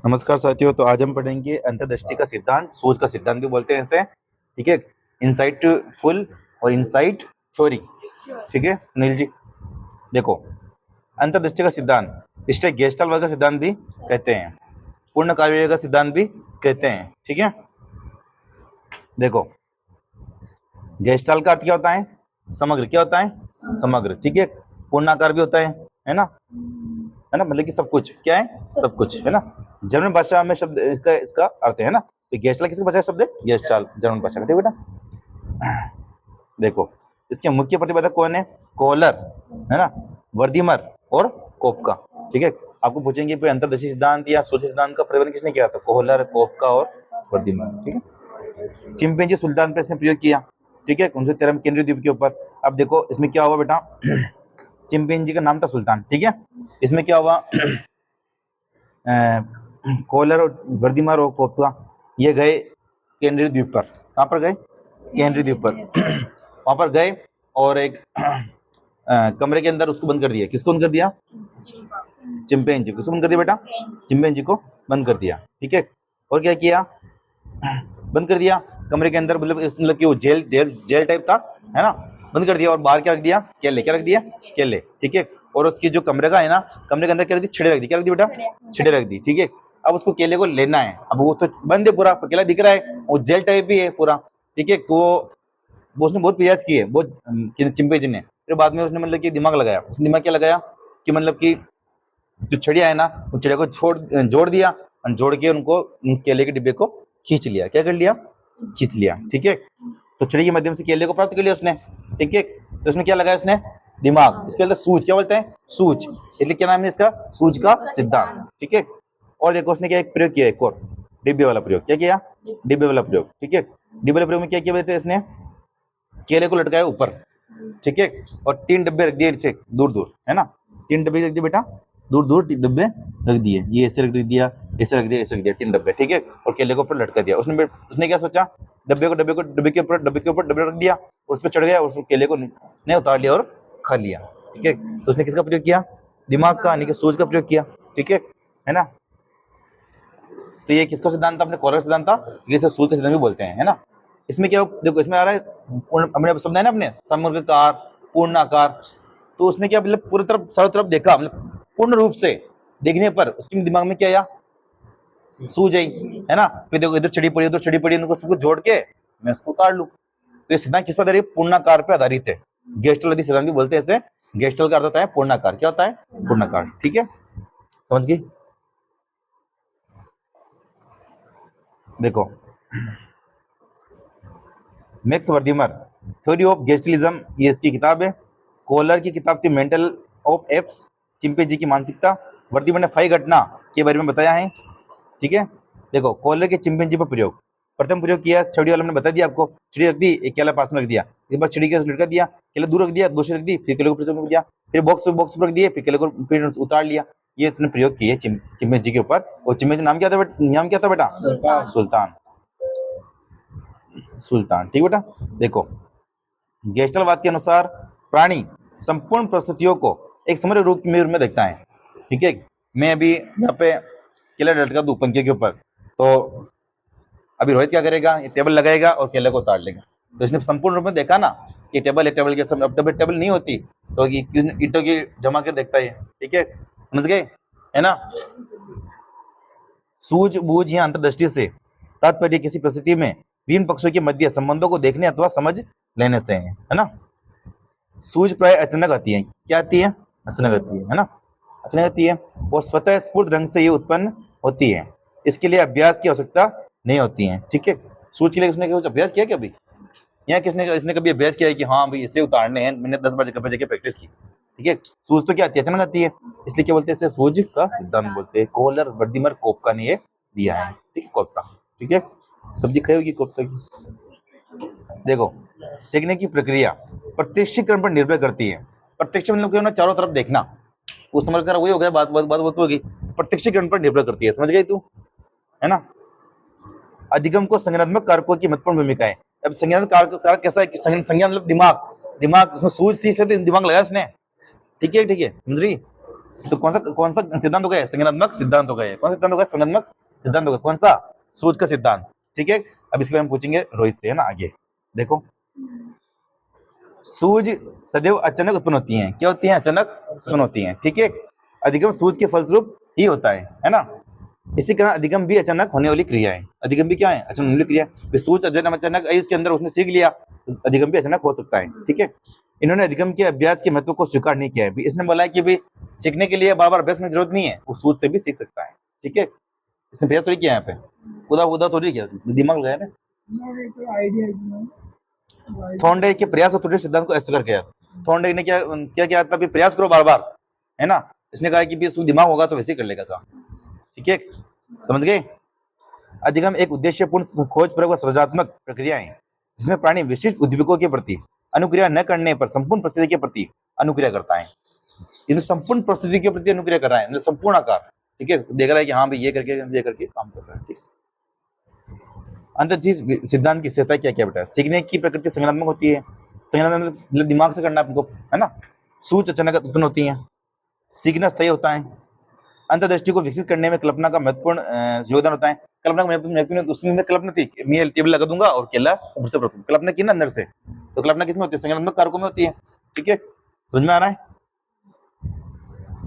नमस्कार साथियों। तो आज हम पढ़ेंगे अंतर्दृष्टि का सिद्धांत, सोच का सिद्धांत भी बोलते हैं इसे। ठीक है, इनसाइटफुल और इनसाइट थ्योरी। ठीक है सुनील जी, देखो अंतर्दृष्टि का सिद्धांत, इसे गेस्टाल्ट का सिद्धांत भी कहते हैं, पूर्ण कार्य का सिद्धांत भी कहते हैं। ठीक है, देखो गेस्टाल्ट का अर्थ क्या होता है? समग्र। क्या होता है? समग्र। ठीक है, पूर्णाकार भी होता है ना, है ना, मतलब कि सब कुछ। क्या है? सब कुछ, है ना। जर्मन भाषा में शब्द इसका अर्थ है ना। तो गेस्टाल्ट किसकी भाषा का शब्द है? गेस्टाल्ट जर्मन भाषा का। ठीक है बेटा, देखो इसके मुख्य प्रतिपादक कौन है? कोहलर, है ना, वर्दीमर और कोपका। ठीक है, आपको पूछेंगे फिर अंतर्दृष्टि सिद्धांत या सोच सिद्धांत का प्रतिपादन किसने किया था? कोहलर, कोपका और वर्दीमर। ठीक है, चिंपैंजी सुल्तान पे इसने प्रयोग किया। ठीक है, 1913 केंद्रीय द्वीप के ऊपर। अब देखो इसमें क्या हुआ बेटा, चिंपैंजी का नाम था सुल्तान। ठीक है, इसमें क्या हुआ, कोहलर और वर्दीमर और कोपका ये गए केंद्रीय द्वीप पर। कहाँ पर गए? केंद्रीय द्वीप पर। वहां पर गए और एक कमरे के अंदर उसको बंद कर दिया। किसको बंद कर दिया? चिंपैंजी को। किसको बंद कर दिया बेटा? चिंपैंजी को बंद कर दिया। ठीक है, और क्या किया? बंद कर दिया कमरे के अंदर, मतलब कि वो जेल जेल जेल टाइप था, है ना। बंद कर दिया और बाहर क्या रख दिया? केले। क्या रख दिया? केले। ठीक है, और उसकी जो कमरे का है ना, कमरे के अंदर क्या रख दी? छिड़े रख दी। क्या रख दी बेटा? छिड़े रख दी। ठीक है, अब उसको केले को लेना है। अब वो तो बंद है पूरा, केला दिख रहा है, वो जेल टाइप भी है पूरा। ठीक है, तो वो उसने बहुत प्रयास किए, बहुत चिंपैंजी ने। फिर बाद में उसने मतलब कि दिमाग लगाया। उसने दिमाग क्या लगाया कि मतलब कि जो चिड़िया है ना, उन चिड़िया को जोड़ दिया और जोड़ के उनको केले के डिब्बे को खींच लिया। क्या कर लिया? खींच लिया। ठीक है, तो चिड़िया के माध्यम से केले को प्राप्त कर लिया उसने। ठीक है, तो उसमें क्या लगाया उसने? दिमाग। इसके अंदर सूझ। क्या बोलते हैं? सूझ। इसलिए क्या नाम है इसका? सूझ का सिद्धांत। ठीक है, और देखो उसने क्या एक प्रयोग किया, एक और डिब्बे वाला प्रयोग। क्या किया? डिब्बे वाला प्रयोग। ठीक है, डिब्बे वाले प्रयोग में क्या किया बोलते इसने? केले को लटकाया ऊपर। ठीक है, और 3 डब्बे रख दिए नीचे दूर दूर, है ना। 3 डब्बे रख दिए बेटा, दूर दूर डब्बे रख दिए। ये ऐसे रख दिया, ऐसे रख दिया, ऐसे रख दिया, 3 डब्बे। ठीक है, और केले को ऊपर लटका दिया। उसने क्या सोचा? डब्बे के ऊपर डब्बे रख दिया, और उस पर चढ़ गया, उस केले को ने उतार लिया और खा लिया। ठीक है, तो उसने किसका प्रयोग किया? दिमाग का, यानी कि सोच का प्रयोग किया। ठीक है ना। तो ये किसका सिद्धांत था? अपने कोहलर सिद्धांत था। ये सूत्र का सिद्धांत भी बोलते हैं, है ना। इसमें क्या देखो, इसमें आ रहा है हमने समझा है ना अपने, समग्रकार, पूर्णाकार। तो उसने क्या मतलब पूरी तरफ चारों तरफ देखा, मतलब पूर्ण रूप से देखने पर उसके दिमाग में क्या आया? सूझ आई, है ना। फिर देखो इधर छड़ी पड़ी, उधर छड़ी पड़ी, इनको सबको जोड़ के मैं उसको उतार लूं। तो ये सिद्धांत किस पर आधारित? पूर्णाकार पर आधारित है। गेस्टल सिद्धांत भी बोलते हैं इसे। गेस्टल का अर्थ होता है पूर्णाकार। क्या होता है? पूर्णाकार। ठीक है, समझ गई। देखो मैक्स वर्दीमर, थ्योरी ऑफ गेस्टलिज्म, ये इसकी किताब है। कोहलर की किताब थी मेंटल ऑफ एप्स, चिंपैंजी की मानसिकता। वर्दीमर ने 5 घटना के बारे में बताया है। ठीक है, देखो कोहलर के चिंपैंजी पर प्रयोग। प्रथम प्रयोग किया छड़ी वाला, मैंने बता दिया आपको। चिड़ी रख दी, एक केला पास में रख दिया, एक बार चिड़ी के लटका दिया, केला दूर रख दिया, दूसरी रख दी, फिर केले को फिर से रख दिया, फिर बॉक्स रख दिए, फिर केले को फिर उतार लिया। ये इसने प्रयोग किए चिंपैंजी के ऊपर। और चिंपैंजी नाम क्या था बेटा? नाम क्या था बेटा? सुल्तान। सुल्तान। ठीक बेटा, देखो गेस्टलवाद के अनुसार प्राणी संपूर्ण परिस्थितियों को एक समग्र रूप में देखता है। ठीक है, मैं अभी यहाँ पे केला लटका दूं पंखे के ऊपर, तो अभी रोहित क्या करेगा? ये टेबल लगाएगा और केले को उतार लेगा। तो इसने संपूर्ण रूप में देखा ना कि टेबल है, टेबल के सब टेबल नहीं होती तो ईंटों की जमा कर देखता है। ठीक है, समझ गए, है ना। सूझबूझ या अंतर्दृष्टि से तात्पर्य किसी परिस्थिति में विभिन्न पक्षों के मध्य संबंधों को देखने अथवा समझ लेने से है ना। सूझ प्राय अचानक आती है। क्या आती है? अचानक आती है ना, अचानक आती है। और स्वतः स्फूर्त ढंग से ये उत्पन्न होती है। इसके लिए अभ्यास की आवश्यकता नहीं होती है। ठीक है, सूझ के लिए उसने कुछ अभ्यास किया क्या? अभी यहाँ इसने कभी अभ्यास किया है कि हाँ भाई इसे उतारने हैं? मैंने 10 बार जगह प्रैक्टिस की। ठीक है, सूझ तो क्या आती है? अचानक आती है। इसलिए क्या बोलते हैं? इसे सूझ का सिद्धांत बोलते हैं। कोहलर, वर्दीमर, कोपका ने ये दिया है। ठीक है, कोफ्ता। ठीक है, सब्जी खाई होगी कोफ्ता की। देखो सीखने की प्रक्रिया प्रत्यक्षीकरण पर निर्भर करती है। प्रत्यक्ष मतलब क्या होना? चारों तरफ देखना। वो समझ कर वही हो गया, बात होगी। प्रत्यक्षीकरण पर निर्भर करती है, समझ गई तू, है ना। अधिगम को संज्ञानात्मक कारकों की महत्वपूर्ण भूमिका है। अब संज्ञानात्मक कारक कैसा है? संज्ञा मतलब दिमाग। दिमाग उसमें सूझ थी इसलिए दिमाग लगाया उसने। ठीक है, समझ रही। तो कौन सा सिद्धांत होगा? संज्ञानात्मक सिद्धांत होगा। कौन सा सिद्धांत होगा? संज्ञानात्मक सिद्धांत होगा। कौन सा? सूझ का सिद्धांत। ठीक है, अब इसके बारे में पूछेंगे रोहित से, है ना। आगे देखो, सूझ सदैव अचानक उत्पन्न होती हैं। क्या होती हैं? अचानक उत्पन्न होती हैं। ठीक है, अधिगम सूझ के फलस्वरूप ही होता है ना। इसी कारण अधिगम भी अचानक होने वाली क्रिया है। अधिगम भी क्या है? अचानक होने वाली क्रिया। सूझ अचानक आई उसके अंदर, उसने सीख लिया, अधिगम भी अचानक हो सकता है। ठीक है, इन्होंने अधिगम के अभ्यास के महत्व को स्वीकार नहीं किया है। इसने बोला है कि भाई सीखने के लिए बार बार अभ्यास की जरूरत नहीं है, वो सूझ से भी सीख सकता है। ठीक है, इसने प्रयास थोड़ी किया यहाँ पे, खुदा खुदा थोड़ी किया, दिमाग लगाया ना। थॉर्नडाइक के प्रयास और त्रुटि सिद्धांत को अस्वीकार किया। थॉर्नडाइक ने क्या क्या किया था? प्रयास करो बार बार, है ना। इसने कहा कि दिमाग होगा तो वैसे ही कर लेगा काम। ठीक है, समझ गए। अधिगम एक उद्देश्यपूर्ण खोजपूर्वक व सृजनात्मक प्रक्रिया है जिसमें प्राणी विशिष्ट उद्दीपकों के प्रति अनुक्रिया न करने पर संपूर्ण परिस्थिति के प्रति अनुक्रिया करता है। इसमें संपूर्ण परिस्थिति के प्रति अनुक्रिया कर रहा है, मतलब संपूर्ण आकार। ठीक है, देख रहा है कि हाँ भाई ये करके काम कर रहा है। ठीक, अंतर्चीज सिद्धांत की विशेषता क्या क्या बेटा? सीखने की प्रकृति संज्ञानात्मक होती है। संज्ञानात्मक मतलब दिमाग से करना आपको, है ना। सूझ अचानक उत्पन्न होती है। सीखना स्थायी होता है। अंतर्दृष्टि को विकसित करने में कल्पना का महत्वपूर्ण योगदान होता है। कल्पना उसमें कल्पना थी, मैं टेबल लगा दूंगा और केला ऊपर से कल्पना की ना अंदर से, तो कल्पना किसमें होती है? संज्ञानात्मक कारकों में होती है। ठीक है, समझ में आ रहा है।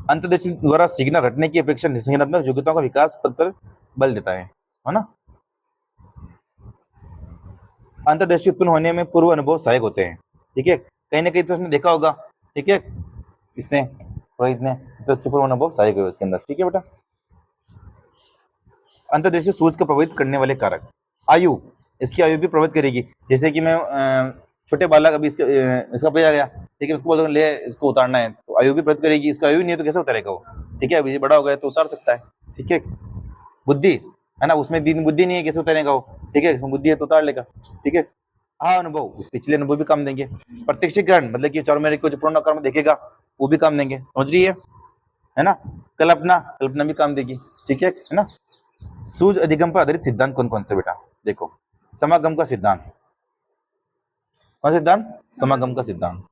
अंतर्दृष्टि द्वारा सीखना रटने की अपेक्षा संज्ञानात्मक योग्यताओं का विकास पद पर बल देता है ना। अंतर्दृष्टि उत्पन्न होने में पूर्व अनुभव सहायक होते हैं। ठीक है, कहीं ना कहीं तो उसने देखा होगा। ठीक है, इसने रोहित ने तो इसके पूर्व अनुभव सहायक हुए उसके अंदर। ठीक है बेटा, अंतर्दृष्टि सूझ को प्रभावित करने वाले कारक। आयु, इसकी आयु भी प्रभावित करेगी। जैसे कि मैं छोटे बालक, अभी इसका पे आ गया, ठीक है, उसको बोल ले इसको उतारना है, तो आयु भी प्रभावित करेगी। इसका आयु नहीं है तो कैसे उतारेगा वो? ठीक है, अभी बड़ा हो गया तो उतार सकता है। ठीक है, बुद्धि है ना, उसमें बुद्धि नहीं है, कैसे उतारेगा वो? ठीक है, इसमें बुद्धि है तो उतार लेगा। ठीक है, अनुभव, पिछले अनुभव भी काम देंगे। प्रत्यक्षीकरण मतलब कि चारों मेरे को जो पूर्ण कर्म देखेगा वो भी काम देंगे। समझ रही है ना। कल्पना भी काम देगी। ठीक है ना। सूझ अधिगम पर आधारित सिद्धांत कौन कौन से बेटा? देखो, समागम का सिद्धांत। कौन सा सिद्धांत? समागम का सिद्धांत।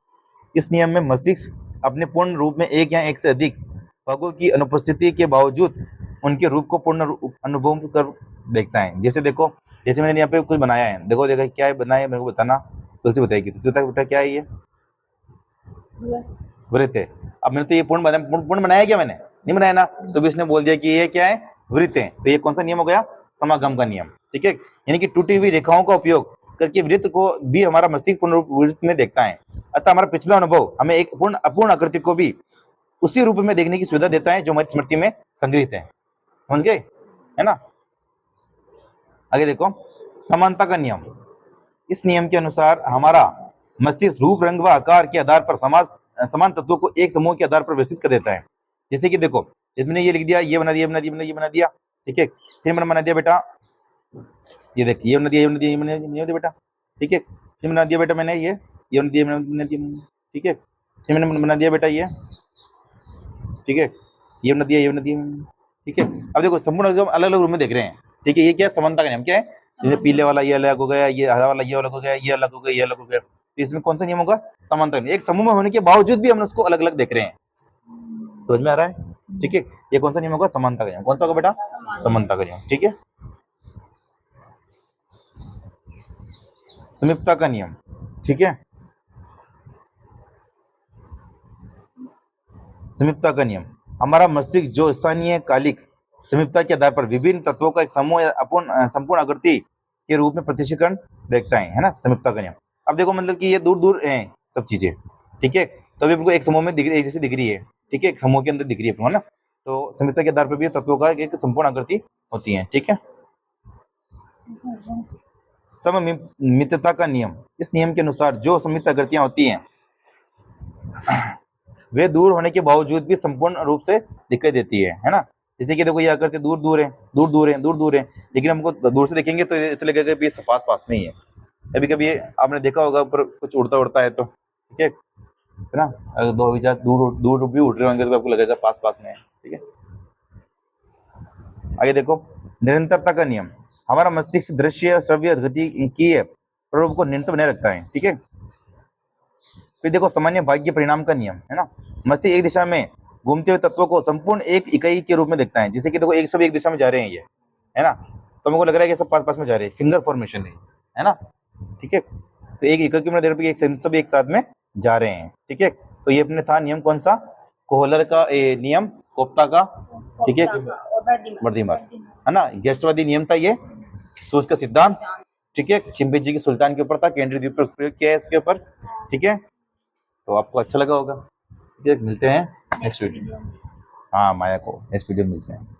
इस नियम में मस्तिष्क अपने पूर्ण रूप में एक या एक से अधिक भागों की अनुपस्थिति के बावजूद उनके रूप को पूर्ण अनुभव कर देखता है। जैसे देखो, जैसे मैंने यहाँ पे कुछ बनाया है, देखो क्या है बनाया, मेरे को बताना, तुलसी बताएगी। बेटा क्या है ये? वृत्त है। अब मैंने तो ये पूर्ण बनाया क्या? मैंने नहीं बनाया ना, तो भी इसने बोल दिया कि ये क्या है? वृत्त है। तो ये कौन सा नियम हो गया? समागम का नियम। ठीक है, यानी कि टूटी हुई रेखाओं का उपयोग करके वृत्त को भी हमारा मस्तिष्क पूर्ण रूप वृत्त में देखता है। अतः हमारा पिछला अनुभव हमें एक अपूर्ण आकृति को भी उसी रूप में देखने की सुविधा देता है जो हमारी स्मृति में संग्रहित है। समझ गए, है ना। आगे देखो, समानता का नियम। इस नियम के अनुसार हमारा मस्तिष्क रूप, रंग व आकार के आधार पर समान तत्वों को एक समूह के आधार पर व्यवस्थित कर देता है। जैसे कि देखो, इसमें ये लिख दिया, ये बना दिया, ये बना दिया। ठीक है, फिर मैंने बना दिया बेटा, ये देख, ये बना दिया, ये बना दिया बेटा। ठीक है, फिर बना दिया बेटा मैंने ये बना दिया। ठीक है, फिर मैंने बना दिया बेटा ये। ठीक है, ये बना दिया, ये बना दिया। ठीक है, अब देखो संपूर्ण अलग अलग रूप में देख रहे हैं। ठीक है, ये क्या? समानता का नियम क्या है? जैसे पीले वाला ये अलग हो गया, ये हरा वाला ये अलग हो गया, ये अलग हो गया, ये अलग हो गया। इसमें कौन सा नियम होगा? समानता का नियम। एक समूह में होने के बावजूद भी हम उसको अलग अलग देख रहे हैं। समझ में आ रहा है? ठीक है, ये कौन सा नियम होगा? समानता का नियम। कौन सा होगा बेटा? समानता का नियम। ठीक है, समीपता का नियम। ठीक है, समीपता का नियम, हमारा मस्तिष्क जो स्थानीय कालिक समीपता के आधार पर विभिन्न तत्वों का एक समूह या संपूर्ण आकृति के रूप में प्रतिष्ठीकरण देखता है ना, समीपता का नियम। अब देखो, मतलब कि ये दूर दूर है सब चीजें। ठीक है, तो अभी हमको एक समूह में दिख रही है, जैसे दिख रही है। ठीक है, एक समूह के अंदर दिख रही है ना, तो समीपता के आधार पर भी तत्वों का एक संपूर्ण आकृति होती है। ठीक है, सममितता का नियम। इस नियम के अनुसार जो समित आकृतियां होती हैं वे दूर होने के बावजूद भी संपूर्ण रूप से दिखाई देती है ना। जैसे कि देखो, ये आकृति दूर दूर है, दूर दूर है, दूर दूर है, लेकिन हमको दूर से देखेंगे तो ऐसा लगेगा कि ये पास पास में ही है। कभी कभी आपने देखा होगा ऊपर कुछ उड़ता उड़ता है तो, ठीक है ना, अगर दो विचार दूर दूर भी उड़ रहे होंगे तो आपको लगेगा पास पास में है। ठीक है, आगे देखो, निरंतरता का नियम। हमारा मस्तिष्क दृश्य, श्रव्य, गति की प्ररूप को निरंतर बनाए रखता है। ठीक है, फिर देखो, सामान्य भाग्य परिणाम का नियम, है ना। मस्तिष्क एक दिशा में घूमते हुए तत्वों को संपूर्ण एक इकाई के रूप में देखता है। जैसे कि देखो एक सब एक दिशा में जा रहे हैं ये, है ना, तो मेरे को लग रहा है कि सब पास पास में जा रहे हैं, फिंगर फॉर्मेशन है ना, ठीक है। तो एक इकाई में देखो एक सब एक साथ में जा रहे हैं, ठीक है। तो ये अपने था नियम कौन सा, कोहलर का नियम, कोप्ता का, ठीक है, वर्धीमार, है ना, गेस्टवादी नियम था ये, सूज का सिद्धांत, ठीक है, चिंपैंजी के सुल्तान के ऊपर था, केंद्रीय द्वीप पर प्रयोग किया है इसके ऊपर, ठीक है। तो आपको अच्छा लगा होगा, ठीक है, मिलते हैं नेक्स्ट वीडियो। हाँ माया को नेक्स्ट वीडियो मिलते हैं।